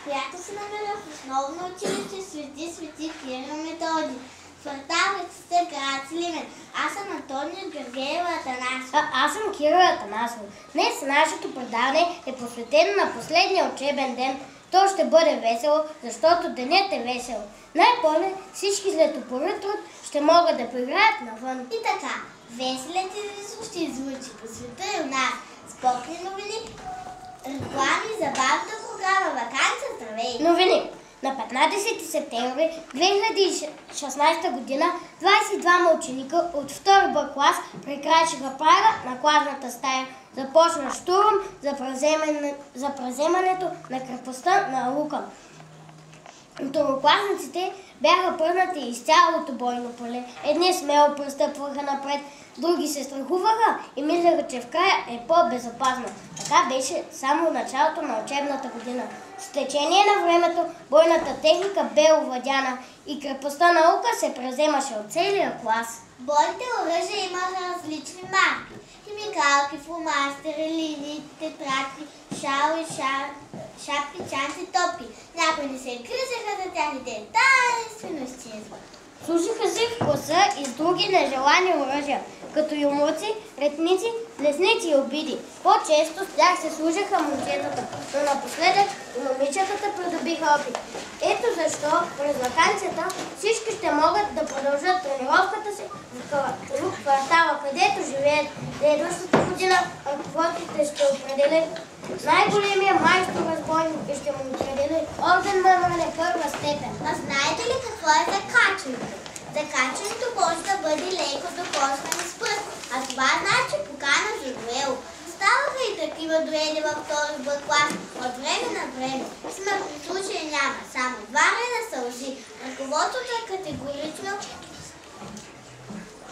която се намира в основно училище Свети Кирил Методий, квартал Летица, град Сливен. Аз съм Антония Георгиева Атанасова. Аз съм Кирил Атанасова. Днес нашето предаване е посветено на последния учебен ден. То ще бъде весело, защото денят е весел. Най-после всички след упорит труд ще могат да поиграят навън. И така, веселите рисо ще излучи по света и у нас. Спортни новини, реклами, забавната програма, ваканция, здравей! Новини. На 15 септември 2016 година 22 ученика от 2 Б клас прекрачиха прага на класната стая. Започна штурм за преземането на крепостта на Лука. Второкласниците бяха прънати из цялото бойно поле. Едни смело пристъпваха напред, други се страхуваха и мислеха, че в края е по-безопасно. Така беше само началото на учебната година. С течение на времето бойната техника бе овладяна и крепостта на Лука се преземаше от целия клас. Бойните оръжия имаха различни марки. Химикалки, фломастери, линии, тетрадки, шали, шапки, чанци, топки. Някои не се кръжаха за тях и те таинствено изчезваха. Служиха се в класа и с други нежелани оръжия, като юмруци, ретници, лесници и обиди. По-често с тях се служиха момчетата, но напоследък и момичетата придобиха опит. Ето защо през ваканцията всички ще могат да продължат тренировката си в квартала, където живеят. Следващата година ръководителите ще определят най-големия майстор-разбойник и ще му определи орден на първа степен. А знаете ли какво е закачването? Закачването може да бъде леко докосване с пръст, а това значи покана за дуел. Ставаха и такива дуели във втори Б клас от време на време. Смъртни случаи няма, само 2 реда сълзи. Ръководството е категорично.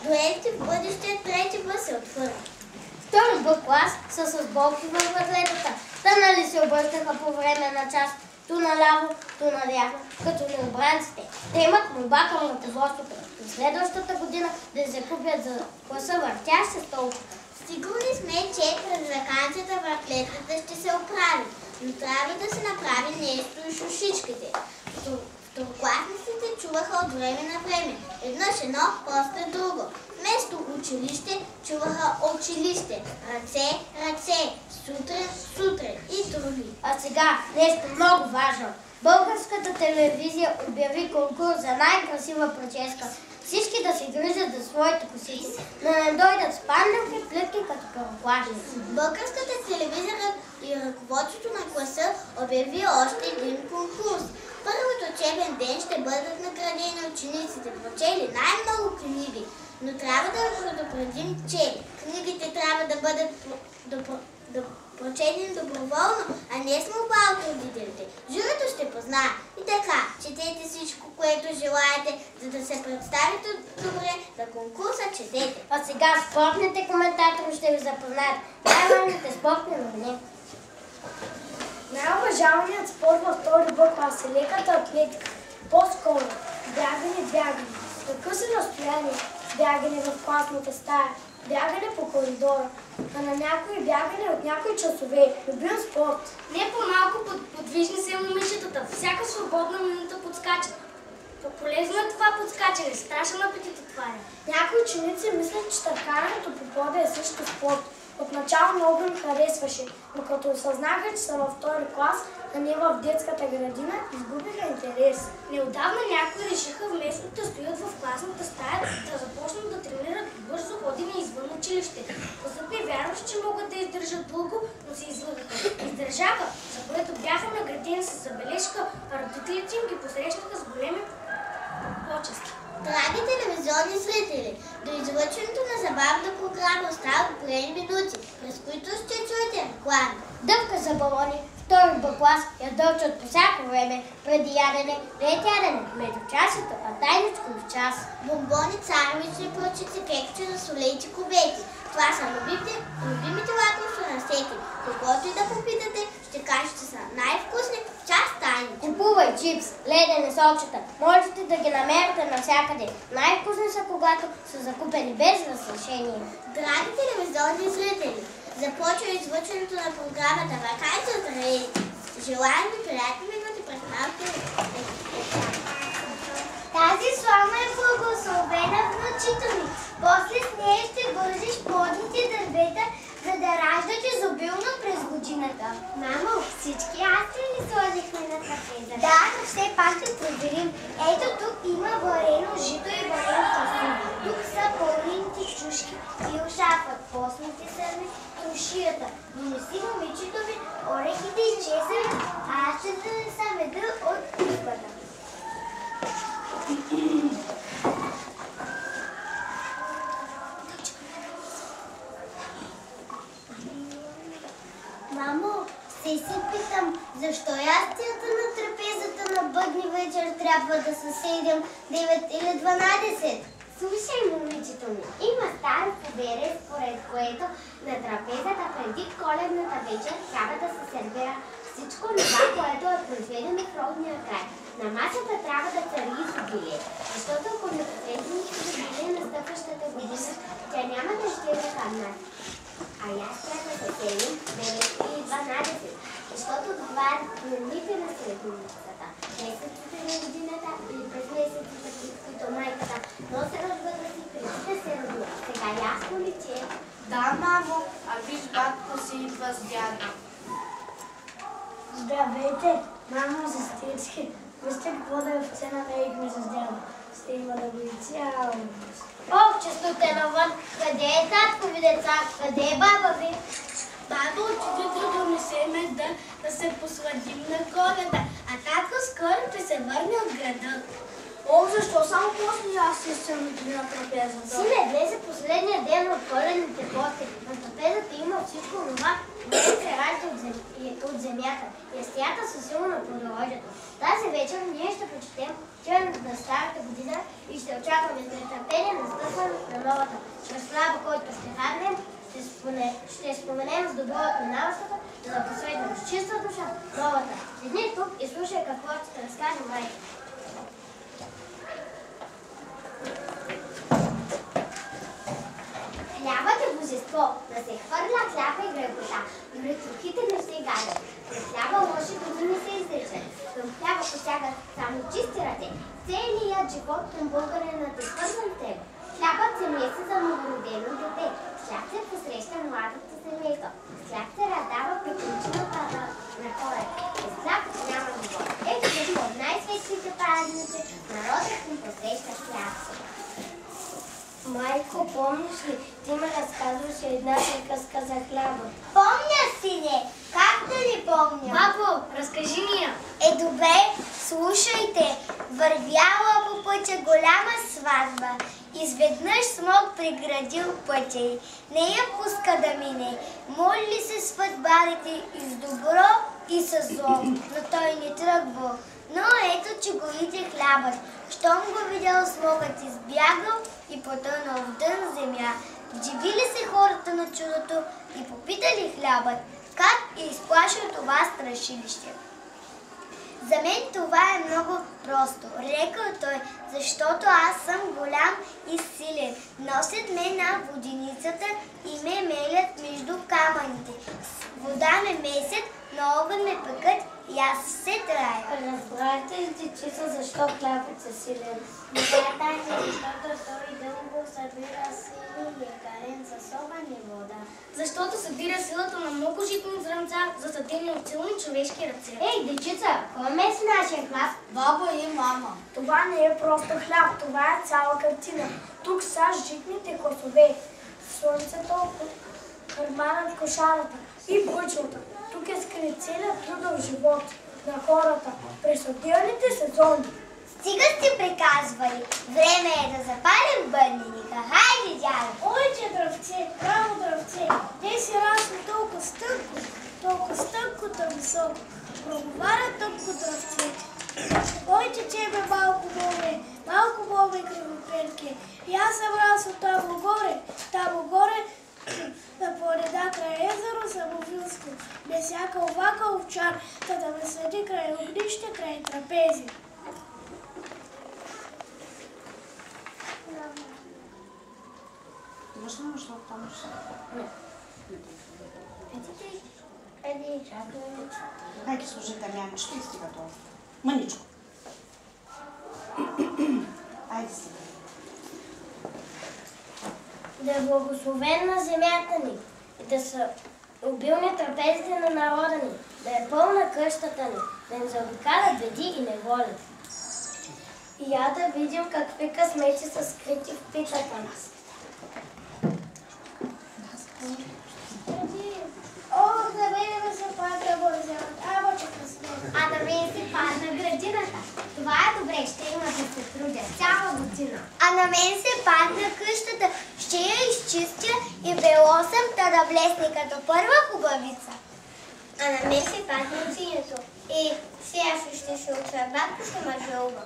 Дуелите в бъдещия 3 Б се отхвърлят. Втори Б клас са с болки във възлетата. Тънали се обръщаха по време на час, ту наляво, ту надясно, като необранците. Те имат молба към ръководството в следващата година да закупят за класа въртяща столчета. Сигурни сме, че през ваканцията въртлетката ще се оправи, но трябва да се направи нещо и с ушичките. Второкласниците чуваха от време на време. Еднъж едно, после друго. Вместо училище чуваха училище. Ръце, ръце, сутрин и други. А сега нещо много важно. Българската телевизия обяви конкурс за най-красива прическа. Всички да се грижат за своите косици, да не дойдат с панделки, плитки като първокласници. Българската телевизия и ръководството на класа обяви още един конкурс. Първият учебен ден ще бъдат наградени учениците, прочели най-много книги. Но трябва да предупредим, че книгите трябва да бъдат прочетени доброволно, а не с молба от родителите. Журито ще познае. И така, четете всичко, което желаете, за да се представите добре за конкурса, четете. А сега спортните коментатори ще ви запознаят най-важните спортни новини. Най-уважаваният спорт във втори Б клас е леката атлетика. По-скоро бягане. Такъв се разстояние, бягане в класната стая, бягане по коридора, а на някои бягане от някои часове. Любим спорт. Не по-малко подвижни са момичетата. Всяка свободна минута подскачат. Полезно е това подскачане. Страшен апетит отваря. Някои ученици мислят, че търкането по пода е също спорт. Отначало много им харесваше, но като осъзнаха, че са във втори клас, а не в детската градина, изгубиха интерес. Неотдавна някои решиха вместо да стоят в класната стая, да започнат да тренират бързо ходене извън училище. Класът не вярваше, че могат да издържат дълго, но се излъгаха. Издържаха, за което бяха наградени с забележка, а родителите им ги посрещнаха с големи почести. Драги телевизионни зрители, до излъчването на забавна програма остават броени минути, през които ще чуете реклами. Дъвка за балони, втори Б клас я дълчат по всяко време, преди ядене, след ядене, между часото, а тайничко в час. Бомбони, царевични пръчици, кекче, солейчи, кубети. Това са любимите лакомства на всеки. Когато и да попитате, ще каже, че са най-вкусни в час тайни. Купувай чипс, ледени сокчета. Можете да ги намерите навсякъде. Най-вкусни са, когато са закупени без разрешение. Драги телевизионни зрители, започва излъчването на програмата Ваканция, здравей! Желаем ви приятни минути Тази слама е благословена внучето ми. После с нея ще вържиш плодните дървета, за да раждат изобилно през годината. Мамо, всички астри ли сложихме на трапеза? Да, но все пак ще проверим. Ето тук има варено жито и варен фасул. Тук са пълнените чушки и ушафът, постните сърни, тушията. Донеси момичето ми орехите и чесъра, а аз ще донеса меда от кухбата. Мамо, се питам, защо ястията на трапезата на бъдни вечер трябва да са 7, 9 или 12? Слушай, момичето ми, има старо поверие, според което на трапезата преди коледната вечер трябва да се сервира всичко това, което е произведено в родния край. На масата трябва да цари изобилие, защото ако не посреденото изобилие на стъпващата година, тя няма да ще хранат. А аз трябва да се 7, 9 или 12, защото това е дните на средницата. Месеците на годината или през месеците, през които майката носи рожбата си преди да се роди. Сега ясно ли, че? Да, мамо, а виж батко си идва с дядо. Здравейте, мамо, сестрички. Вижте какво да е в цена на игми с дядо. Ще има да бъде цяло. О, честоте навън! Къде е татко ви, деца? Къде е баба ви? Бабо, отиде да донесеме да се посладим на Коледа, а татко скоро ще се върне от града. О, защо само после аз си съм на трапезата? Сине, днес е последния ден от коледните пости. На трапезата има всичко това, което се ражда от земята. Ястията са силно на плодородието. Тази вечер ние ще прочетем тирането на старата година и ще очакваме с нетърпение настъпването на новата. Чрез хляба, който ще хапнем, ще споменем с доброто навъстата, за да посредим с чиста душа новата. Седни тук и слушай какво ще те разкаже майка. Хлябът е божество, да се хвърля хляба и гребота, дори трохите не се гадят. При хляба лоши години се изричат. Към хляба посягат само чисти ръце. Целият живот към българинът е свързан с теб. Хлябът се меси за новородено дете. С хляб се посреща младото семейство. С хляб се раздава приключената на хората. Без хляб няма живот. Ето защо от най-светлите празници народът им посреща хляб. Майко, помниш ли? Ти ме разказваше една приказка за хляба. Помня, сине! Как да не помня? Бабо, разкажи ни я. Е, добре, слушайте. Вървяла по пътя голяма сватба. Изведнъж смог преградил пътя й. Не я пуска да мине. Моли се сватбарите и с добро, и с зло. Но той не тръгвал. Но ето, че го видя хлябът. Щом го видял, смогът избягал и потънал в дън земя. Дивили се хората на чудото и попитали хлябът как е изплашил това страшилище. За мен това е много просто, рекал той, защото аз съм голям и силен. Носят ме на воденицата и ме мелят между камъните. С вода ме месят, на огън ме пекат и аз се трая. Разбрахте ли, дечица, защо хлябът е силен? Богата е, защото той дълго събира сили и е карен с огън и вода. Защото събира силата на много житни зрънца, засадени от силни човешки ръце. Ей, дечица, кой меси нашия хляб? Баба и мама. Това не е просто хляб, това е цяла картина. Тук са житните косове, слънцето, карманът, кошарата и бъчвата. Тук е скрит целият трудов живот на хората през отделните сезони. Стига сте приказвали. Време е да запалим бъдненика. Хайде, дядо! Ойче, дръвце, браво, дръвце, те си расли толкова стънкото високо. Проговаря тъпко дръвце. Ойче, тебе малко бобе кривоперке. И аз съм расъл там горе, на пореда край езеро Самовилско. Без всяка овака овчар, та да ме съди край огнище, край трапези. Хайде, служи Дамяна, ще стига толкова. Мъничко. Айде си. Да е благословена земята ни и да са обилни трапезите на народа ни, да е пълна къщата ни, да им заобикалят беди и неволи. И я да видим какви късмети са скрити в питата нас. Ох, да мен да се падна бързелът. Аво, че късмет. А да мен се падна градината. Това е добре, ще има да се трудя цяла година. А на мен се падна къщата. Ще я изчистя и бело съм, та да блесне като първа хубавица. А на мен се падна синето. И сега ще се уча, батко ще ме жълва.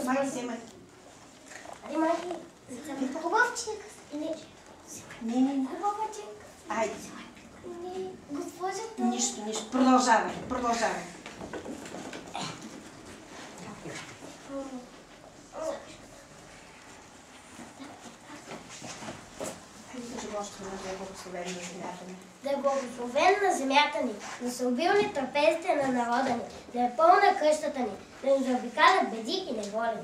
Май вземай. Али, майки, Хубавчик. Не. Хубавчик. Айде. Госпожата. Нищо. Продължавай. да е благословена земята ни, да са обилни трапезите на народа ни, да е пълна къщата ни, да им заобикалят беди и неволи.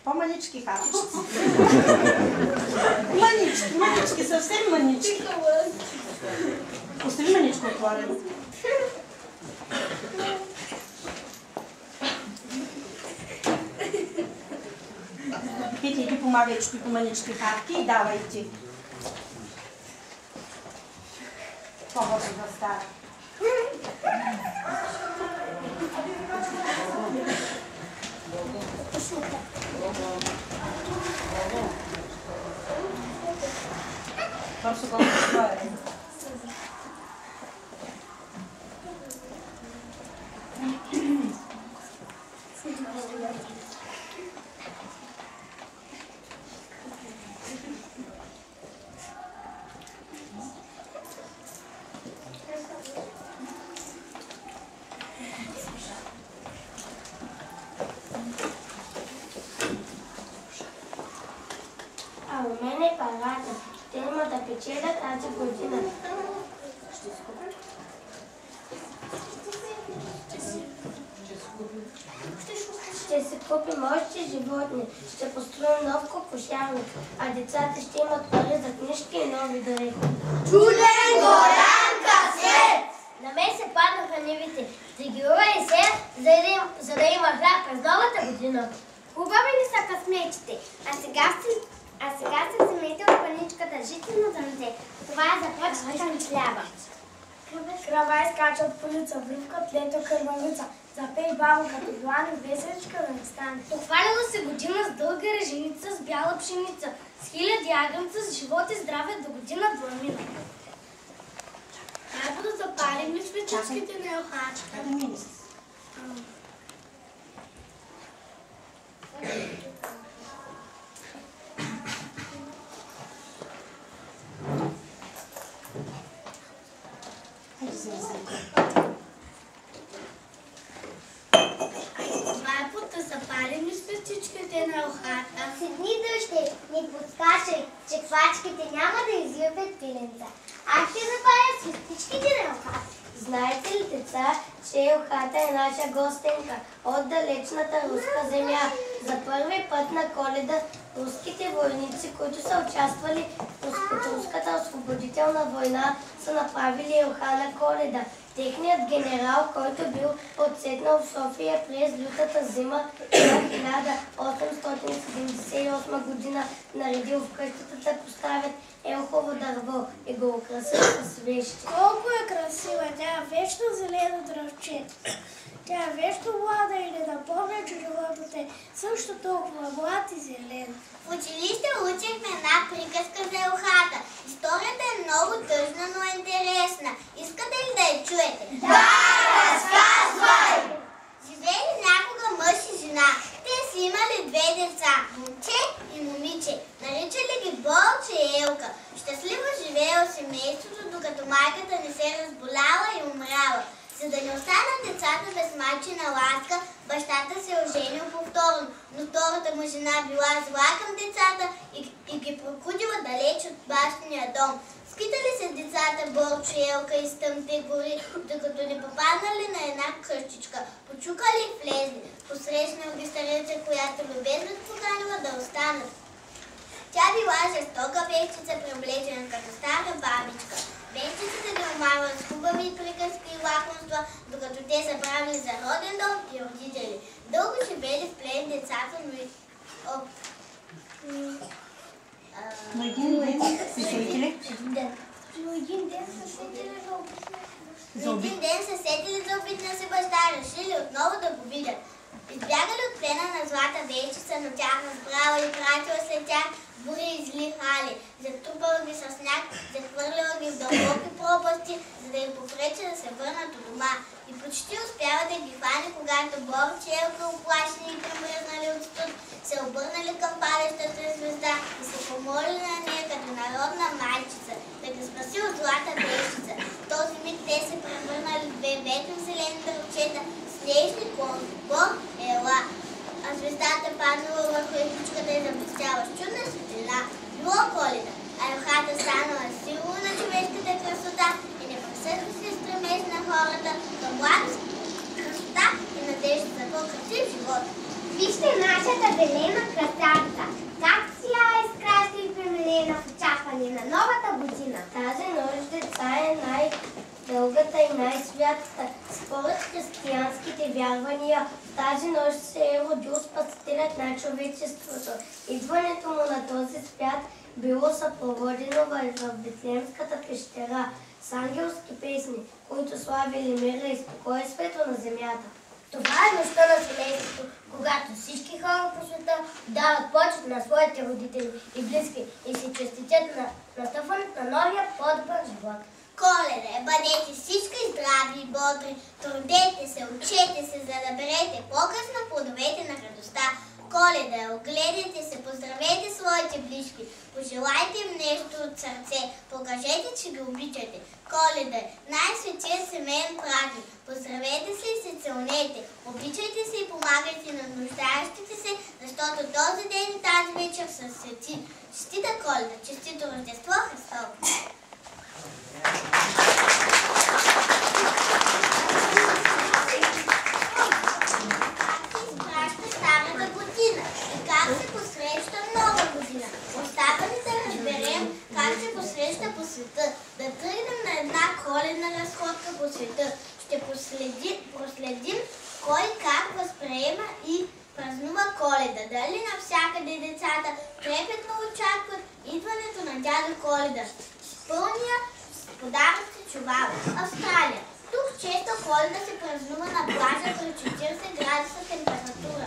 По-манички хапчици. Манички, съвсем манички. Остави маничко отворено. Пити, иди помагай, че по манички хапки и давай ти. По-бързо да става. Forse con fare. А у мен е парата. Те има да печеля тази година. Ще си купим още животни, ще построим нов кокошарник, а децата ще имат пари за книжки и нови дрехи. Чуден голям късмет! На мен се паднаха нивите. Тригирува и се, за да има хляб през новата година. Хубави ли са късметите? А сега се вземете от паничката житено зърнце. Това е за почвата на хляба. Крава изкача от полица, вливка, тлето, кървавица. Запей баба като длани, веселичка да не стане. Похвалила се година с дълга реженица, с бяла пшеница, с хиляди агънца, с живот и здраве до година дламина. Трябва да запалим ли свечичките на елхачка? Запалим ли свечичките на елхата? Седни дъще, ни подскачай, че квачките няма да излюбят пиленца. Аз ще запаля свещичките на елхата. Знаете ли, деца, че елхата е наша гостенка от далечната руска земя? За първи път на Коледа руските войници, които са участвали в руската освободителна война, са направили елха на Коледа. Техният генерал, който бил отседнал в София през лютата зима на 1878 година, наредил в къщата да поставят елхово дърво и го украсил с вещи. Колко е красива! Тя е вечно зелено дръвче. Тя е вечно млада и не напомня, че животът е също толкова млад и зелен. В училище учихме една приказка за елхата. Историята е много тъжна, но е интересна. Искате ли да я чуете? Да, разказвай! Живели някога мъж и жена. Те си имали две деца, момче и момиче. Наричали ги Болче и Елка. Щастливо живеело семейството, докато майката не се разболяла и умряла. За да не останат децата без майчина ласка, бащата се оженил повторно, но втората му жена била зла към децата и ги прокудила да далеч от бащиния дом. Скитали се децата Борчо и Елка из тъмните гори, докато не попаднали на една къщичка. Почукали и влезли. Посрещнал ги старица, която любезно поканила да останат. Тя била жестока вещица, преоблечена като стара бабичка. Вещицата ги омарва с хубави приказки и лакомства, докато те са правили за роден дом и родители. Дълго живели в плен децата, но и... Но един ден се сетили? Един ден се сетили за обидна си баща, решили отново да го видят. Избягали от плена на злата вещица, но тя разбрала и пратила след тях бури и зли хали. Затрупала ги с сняг, захвърлила ги в дълбоки пропасти, за да им попречи да се върнат у дома. И почти успява да ги хване, когато Борчо и Елка, оплашени и премръзнали от студ, се обърнали към падещата звезда и се помолили на нея като народна майчица да ги спаси от злата вещица. В този миг те се превърнали в две ветро зелени дървчета, снежни клони. Бог ела, а звездата паднала върху егичката и заблестяла с чудна светлина. Било Коледа, а елхата станала символ на човешката красота и непресъхва се стремеж на хората към младост, красота и надежда за по-красив живот. Вижте нашата белена красавица, как сияе с краща и премелена в очакване на новата година. Тази нощ, деца, е най-дългата и най-святата. Според християнските вярвания, в тази нощ се е родил Спасителят на човечеството. Идването му на този свят било съпроводено в Бетлемската пещера с ангелски песни, които славили мира и спокойствието на земята. Това е нощта на семейството, когато всички хора по света дават почет на своите родители и близки и се честитят на настъпването на новия по-добър живот. Коледа, бъдете всички здрави и бодри, трудете се, учете се, за да берете по-късно плодовете на радостта. Коледа, огледайте се, поздравете своите близки, пожелайте им нещо от сърце, покажете, че ги обичате. Коледа, най-светият семейен празник, поздравете се и се целунете, обичайте се и помагайте на нуждаещите се, защото този ден и тази вечер са свети. Честита Коледа, честито Рождество Христово! Как се посреща нова година? Остава ли да разберем как се посреща по света? Да тръгнем на една коледна разходка по света. Ще проследим кой как възприема и празнува Коледа. Дали навсякъде децата трепетно очакват идването на дядо Коледа с пълния подаръци чувал. Австралия. Тук често Коледа се празнува на плажа при 40 градуса температура.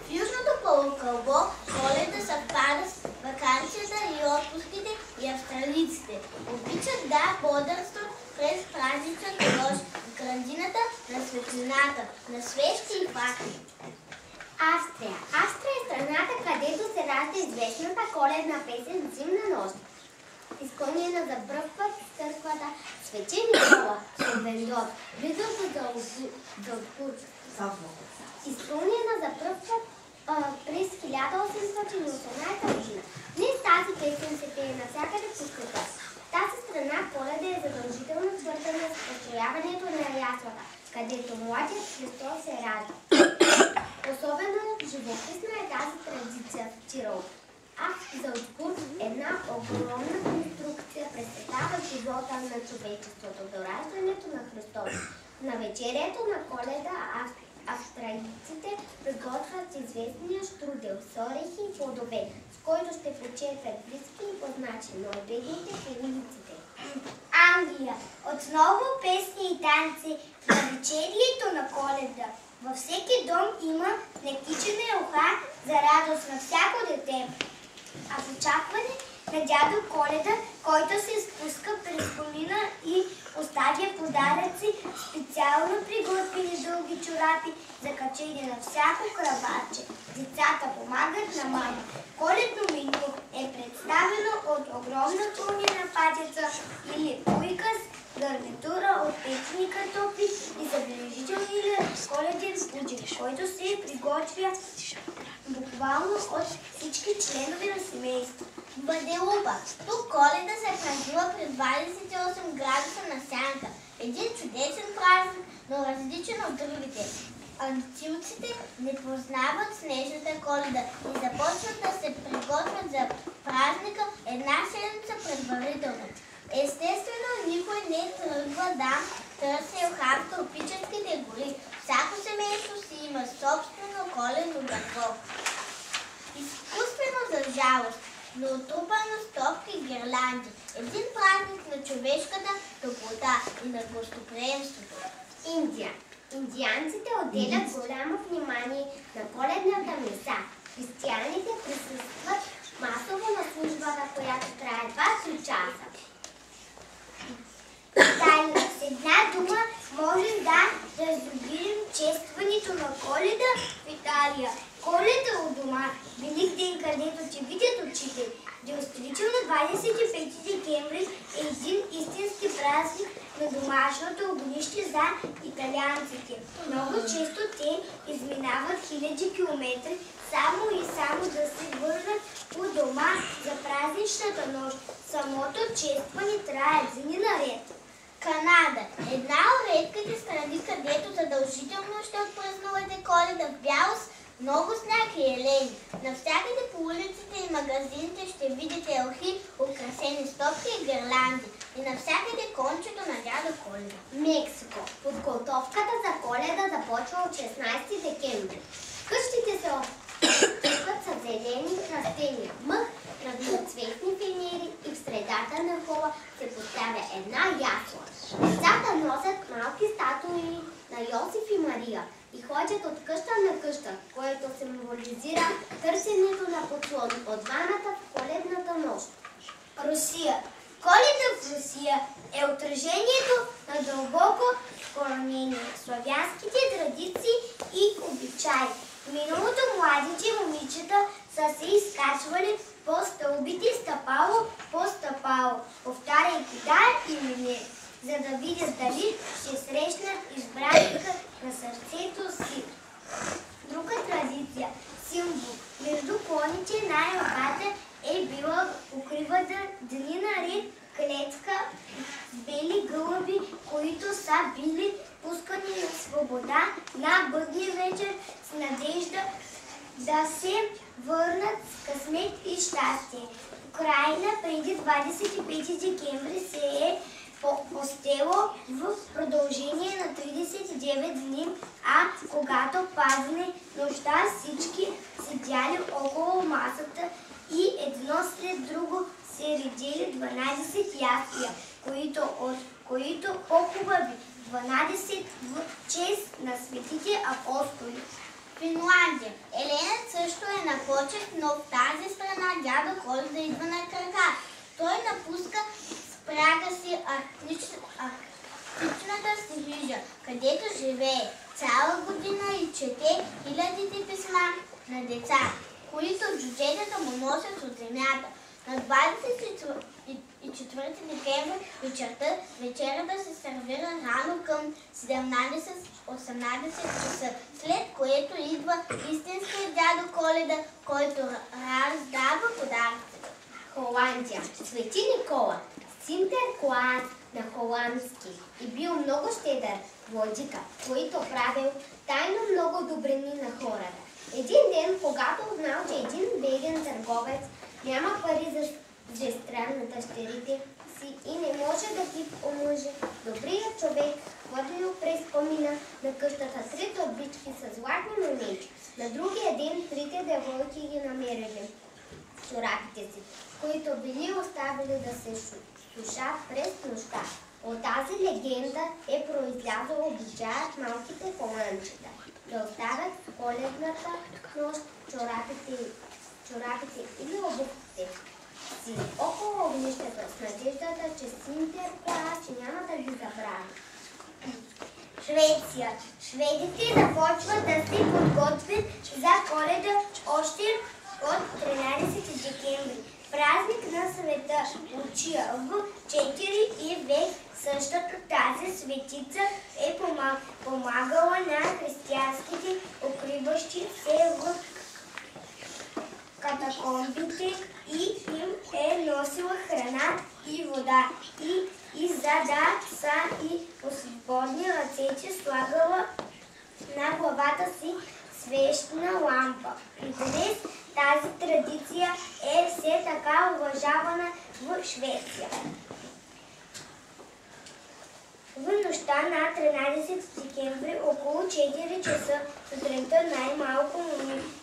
В Южното полукълбо Коледа съвпада с ваканцията и отпуските и австралийците обичат да бодрстват през празничната нощ в градината на светлината, на свещи и факли. Австрия. Австрия е страната, където се ражда известната коледна песен "Зимна нощ", изпълнена за пръв път в църквата Свети Никола Шевендор, близо до Залцбург. Изпълнена за пръв път през 1818 година. Днес тази песен се пее навсякъде по света. В тази страна Коледа е задължително свързана с построяването на яслата, където младият Христос се ражда. Особено живописна е тази традиция в Тирол. А в Залцбург една огромна конструкция представя живота на човечеството до раждането на Христос. На вечерието на Коледа австралийците приготвят известния штрудел с орехи и плодове, с който ще почерпят близки и познати, но и бедните по улиците. Англия. Отново песни и танци на вечерието на Коледа. Във всеки дом има нектичена елха за радост на всяко дете. А в очакване на дядо Коледа, който се спуска през комина и оставя подаръци, специално приготвени дълги чорапи, закачени на всяко кръваче. Децата помагат на мама. Коледно меню е представено от огромна пълнена патица или уиказ, гарнитура от печени картофи и забележителния коледен пудинг, който се приготвя буквално от всички членове на семейството. Гваделупа. Тук Коледа се празнува при 28 градуса на сянка. Един чудесен празник, но различен от другите. Антилците не познават снежната Коледа и започват да се приготвят за празника една седмица предварително. Естествено, никой не тръгва да търси елха в тропическите гори. Всяко семейство си има собствено коледно дърво. Изкуствено за жалост, но отрупано с топки гирлянди. Един празник на човешката топлота и на гостоприемството. Индия. Индианците отделят голямо внимание на коледната меса. Християните присъстват масово на службата, която трае 2-3 часа. Тайна. С една дума можем да разобилим честването на Коледа в Италия. Коледа у дома, Великден, където ти видят очите. Действително 25 декември е един истински празник на домашното огнище за италианците. Много често те изминават хиляди километри само да се върнат у дома за празничната нощ. Самото честване трае дни наред. Канада. Една от редките страни, където задължително ще отпразнувате Коледа в бялост, много сняг и елени. Навсякъде по улиците и магазините ще видите елхи, украсени с топки и гирлянди. И навсякъде кончето на дядо Коледа. Мексико. Подготовката за Коледа започва от 16 декември. Къщите се обсипват с зелени растения, мъх, разноцветни фенери и в средата на хола се поставя една ясла. Децата носят малки статуи на Йосиф и Мария и ходят от къща на къща, което символизира търсенето на подслон от двамата в коледната нощ. Русия. Коледа в Русия е отражението на дълбоко вкоренени славянските традиции и обичаи. В миналото младите момичета са се изкачвали по стълбите стъпало по стъпало, повтаряйки да или не, за да видят дали ще срещнат избранника на сърцето си. Друга традиция, символ между клоните на елката е била покривата дни наред клетка с бели гълъби, които са били пускани на свобода на бъдни вечер с надежда да се върнат с късмет и щастие. Украйна преди 25 декември се е постело в продължение на 39 дни, а когато падне нощта, всички седяли около масата и едно след друго се редели 12 ястия, които по-хубави 12 в чест на светите апостоли. Финландия. Еленът също е на почет, но в тази страна дядо Коледа идва на крака. Той напуска с прага си арктичната си хижа, където живее цяла година и чете хилядите писма на деца, които джуджетата му носят от земята. На 24 декември вечерята се сервира рано към 17-18 часа, след което идва истинският дядо Коледа, който раздава подаръци. Холандия. Свети Никола, Синтерклаас на холандски, и бил много щедър владика, който правил тайно много добрини на хората. Един ден, когато узнал, че един беден търговец няма пари за жестра на дъщерите си и не може да ги омъжи, добрият човек хвърлил през комина на къщата 3 торбички с златни монети. На другия ден 3 девойки ги намерили в чорапите си, които били оставили да се сушат през нощта. От тази легенда е произлязъл обичаят малките холандчета да оставят в коледната нощ чорапите или обувките си около огнището с надеждата, че Синтерклаас няма да ги забрави. Швеция. Шведите започват да се подготвят за Коледа още от 13 декември. Празник на света Лучия в 4 век. Същата тази светица е помагала на християнските укриващи се в катакомбите и им е носила храна и вода. И за да са и освободни ръцете, слагала на главата си свещна лампа. И днес тази традиция е все така уважавана в Швеция. В нощта на 13 декември около 4 часа сутринта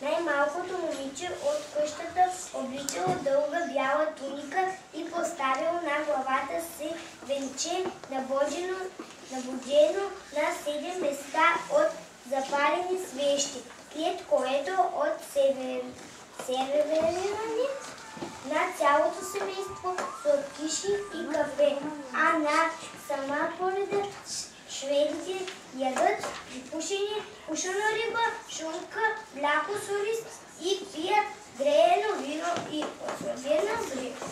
най-малкото момиче от къщата обличало дълга бяла туника и поставило на главата си венче, набожено на 7 места от запалени свещи, след което от сервиране на цялото семейство сладкиши и кафе, а на сама Коледа шведите ядат пушена риба, шунка, мляко с ориз и пият греено вино и осладена грива.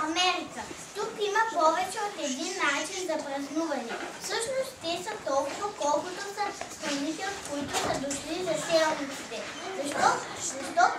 Америка. Тук има повече от един начин за празнуване. Всъщност те са толкова, колкото са страните, от които са дошли заселниците. Защо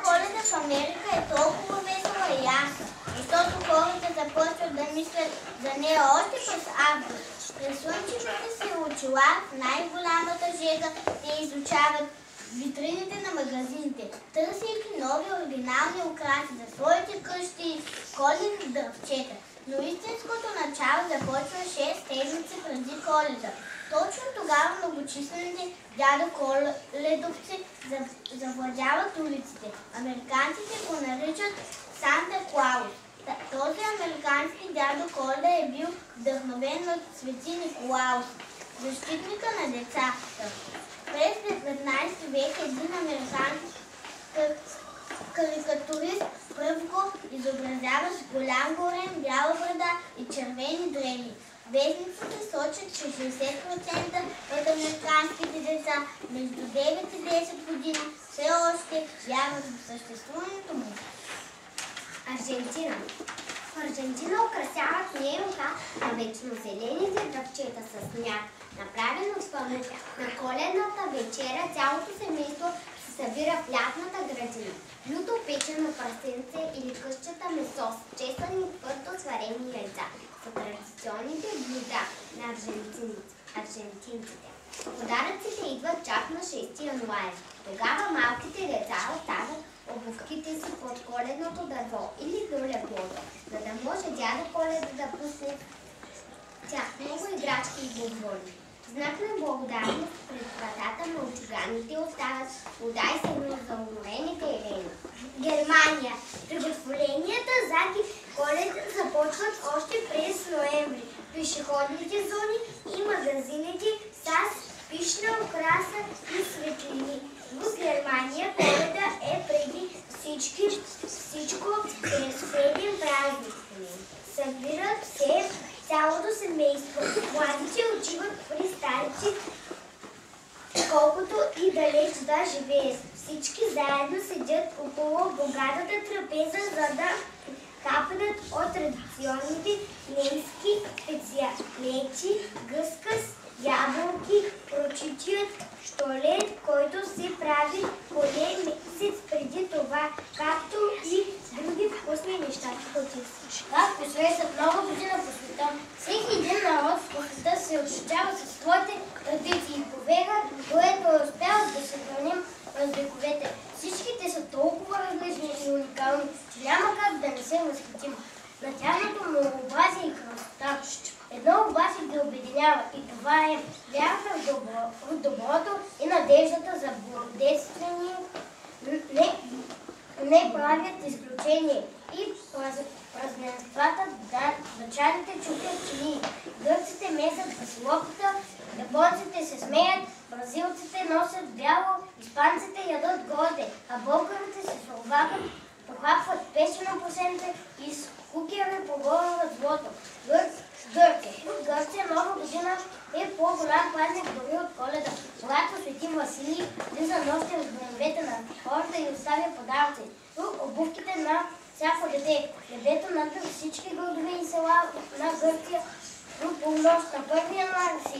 Коледа в Америка е толкова весела и ясна? Защото хората започват да мислят за нея още през август. През слънчевите си очила в най-голямата жега те изучават витрините на магазините, търсейки нови оригинални украси за своите къщи и коледни дръвчета. Но истинското начало започва 6 седмици преди Коледа. Точно тогава многочислените дядо Коледовци завладяват улиците. Американците го наричат Санта Клаус. Този американски дядо Коледа е бил вдъхновен от Свети Николаус, защитника на децата. През 19 век един американски карикатурист пръв го изобразява с голям горен, бяла брада и червени дрени. Вестниците сочат, че 60% от американските деца между 9 и 10 години все още вярват в съществуването му. Аржентина. В Аржентина украсяват нейлка на вечно зелените дръвчета с сняг, направено с памет. На коледната вечеря цялото семейство се събира в лятната градина. Люто печено прасенце или къщата месо с чесани твърдо сварени яйца са традиционните блюда на аржентинците. Подаръците идват чак на 6 януари. Тогава малките деца оставят обувките си под коледното дърво или до леглото, за да може дядо Коледа да пусне тях много играчки и бомбони. Знак на благодарност пред вратата на очуганите остават вода и сено за уморените елени. Германия. Приготовленията за Коледа започват още през ноември. Пешеходните зони и магазините с пишна украса и светлини. В Германия Коледа е преди всичко среден празник. Събират се цялото семейство. Младите отиват при старите, колкото и далеч да живеят. Всички заедно седят около богатата трапеза, за да хапнат от традиционните немски специалити, гъскас, ябълки, прочитият штолет, който се прави поне месец преди това, както и други вкусни неща. Както свесят много година по света, всеки един народ по света се ощетява със своите традиции и повега, което е успял да се храним през вековете. Всичките са толкова различни и уникални, че няма как да не се възхитим на тяхното многообразие и красота. Едно обаче ги обединява и това е вярата в доброто и надеждата за благоденствие. Не правят изключение и празненствата дъчаните чупят чинии, гърците месят басилопата, японците се смеят, бразилците носят бяло, испанците ядат гозде, а българите се солвакат, похапват песено посенце и с кукери поборват злото. Гърци. В Гърция Нова година е по-голям празник дори от Коледа, когато свети Василий влиза нощем с домовете на хората и оставя подаръци. В обувките на всяко дете. Небето над всички градове и села на Гърция до полунощ на 1 януари се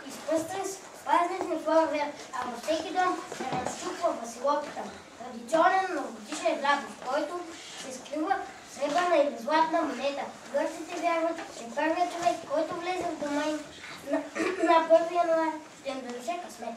изпъстря с празнични фойерверки, а във всеки дом се разчупва веселопита. Традиционен новогодишен обряд, в който се скрива сребърна или златна монета. Гърците вярват, че първият човек, който влезе в дома им на 1 януари, ще им донесе късмет.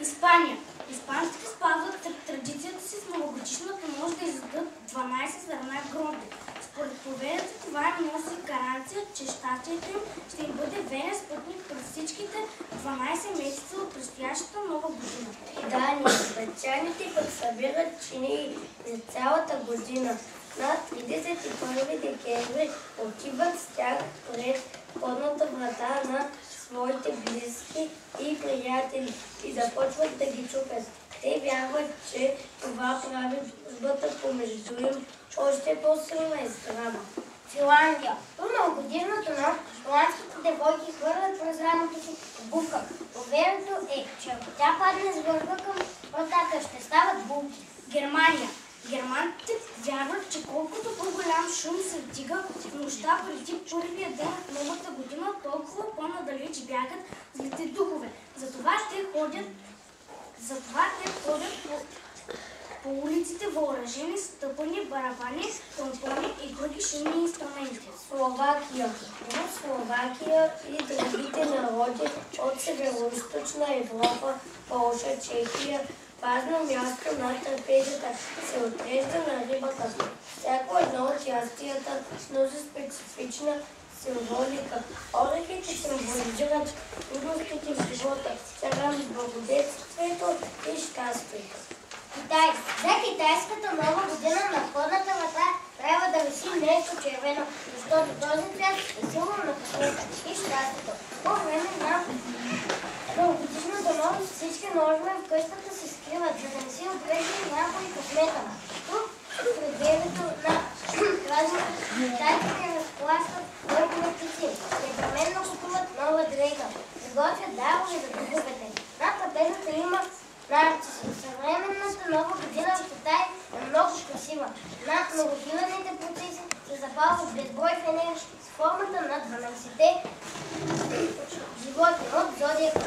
Испания. Испанците спазват традицията си с новогодишната нощ да издадат 12 зърна грозде. Според поверията това им носи гаранция, че щастието им ще им бъде верен спътник през всичките 12 месеца от предстоящата нова година. Да, необичайните пък събират чини за цялата година. На 31 декември отиват с тях пред входната врата на своите близки и приятели и започват да ги чупят. Те вярват, че това прави дружбата помежду им още по-силна и здрава. Финландия. По новогодишната нощ финландските девойки хвърлят през рамото си бубка. Поверието е, че ако тя падне с върха към вратата, ще стават булки. Германия. Германците вярват, че колкото по-голям шум се вдига в нощта преди първия ден от новата година, толкова по-надалеч бягат злите духове. Затова те ходят по улиците въоръжени с тъпани, барабани, тромпони и други шумни инструменти. Словакия. В Словакия и другите народи от Североизточна Европа, Полша, Чехия, важно място на трапезата се отрежда на рибата. Всяко едно от ястията носи специфична символика. Орехите символизират трудностите в живота, чрез благодетствието и щастието. Китай. За китайската нова година на входната врата трябва да виси нещо червено, защото този цвят е символ на късмета и щастието. По време на новогодишната нощ всички ножове в къщата се скриват, за да не си отвежда някой късмета. Тук в преддверието на празника китайците разплащат върхове птици, непременно купуват нова дрега, приготвят дарове за духовете. На трапезата има нарциси. Съвременната нова година в Китай е много красива. Над многохилядните процеси се запалват безброй фенери с формата на 12-те животни от зодиака.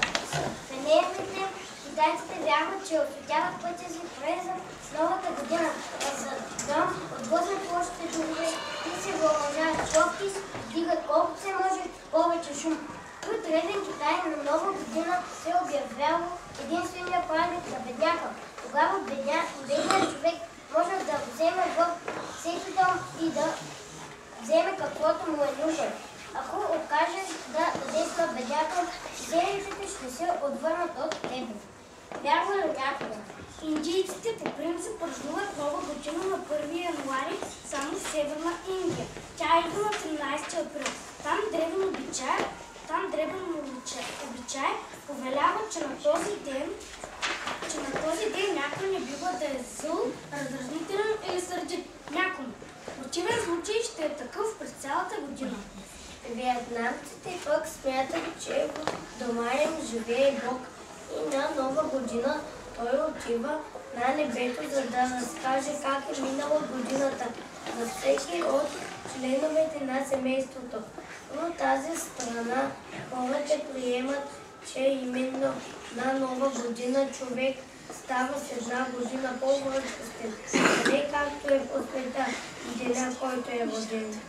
Фенерите китайците вярват, че осветяват пътя си през новата година. За дом отблъснат лошите духове и се въоръжават човки, вдигат колкото се може повече шум. В древен Китай на нова година се обявява единствения празник на бедняка. Тогава бедният човек може да вземе във всеки дом и да вземе каквото му е нужен. Ако откажеш да дадеш на бедняка, зелиците ще се отвърнат от тебе. Вярва ли някога? Индийците по принцип празнуват нова година на 1 януари само в Северна Индия. Тя идва на 13 април. Там древен обичай повелява, че на този ден някой не бива да е зъл, раздразнителен или сърдит някому. В противен случай ще е такъв през цялата година. Виетнамците пък смятат, че в дома им живее Бог и на нова година той отива на небето, за да разкаже как е минала годината за всеки от членовете на семейството. Но тази страна хората приемат, че именно на нова година човек става с една година по-възрастен, не както е по света деня, който е роден.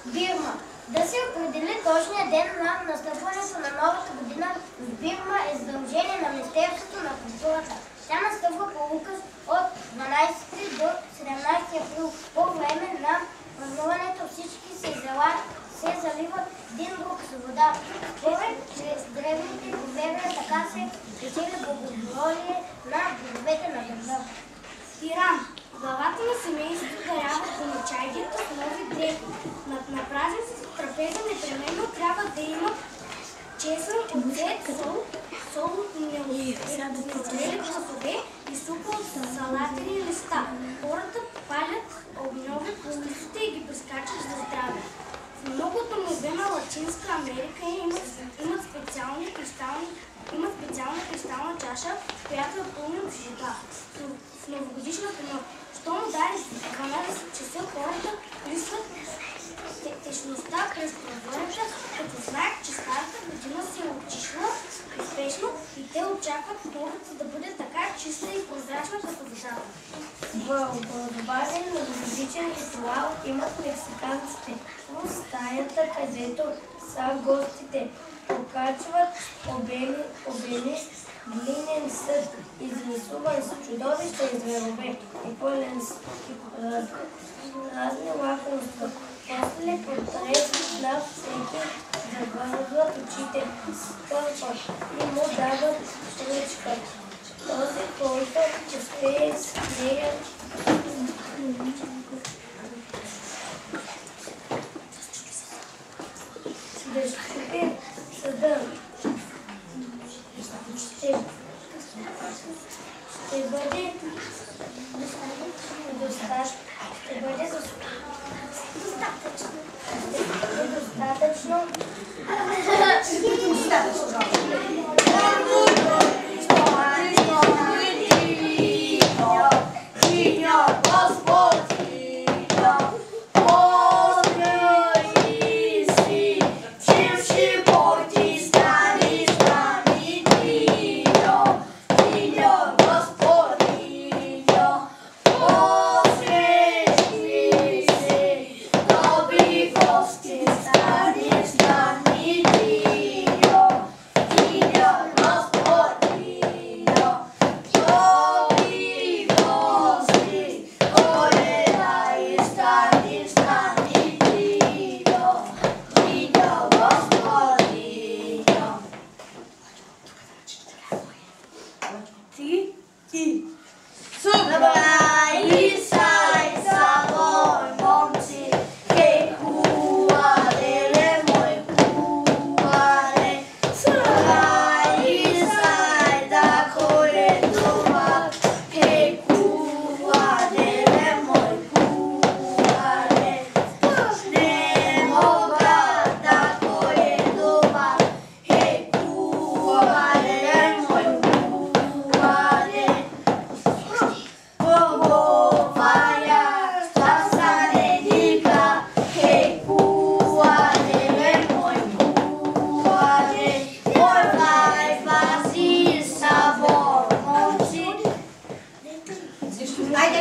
Бирма. Да се определи точния ден на настъпването на новата година в Бирма е задължение на Министерството на културата. Тя настъпва по указ от 12 до 17 април. По време на празнуването всички се заливат един друг с вода. Според чрез древните поверия така се присига богословие на боговете на града. Иран. Главата на семейството дарява домачайките с нови дрехи. На празниците в трапеза непременно трябва да има чесън, оцет, сол от неозрели плодове и супа от салатени листа. Хората палят огньове по улиците и ги прескачат за здраве. В много домове на Латинска Америка имат специална кристална чаша, която е пълна с вода. В новогодишната нощ, щом удари 12 часа, хората лисват течността през прозореца, като знаят, че старата година се е отишла успешно и очакват столицата да бъде така чиста и прозрачна като водата. В образование на различен ритуал имат мексиканците. В стаята, където са гостите, покачват обелиск, глинен съд, изрисуван с чудовища и зверове и пълен с разни лакомства. После портрет на всеки завързват очите, скърпват и му дават ръчка. Този, който успее с нея да щупи съда, ще бъде достатъчно Ready?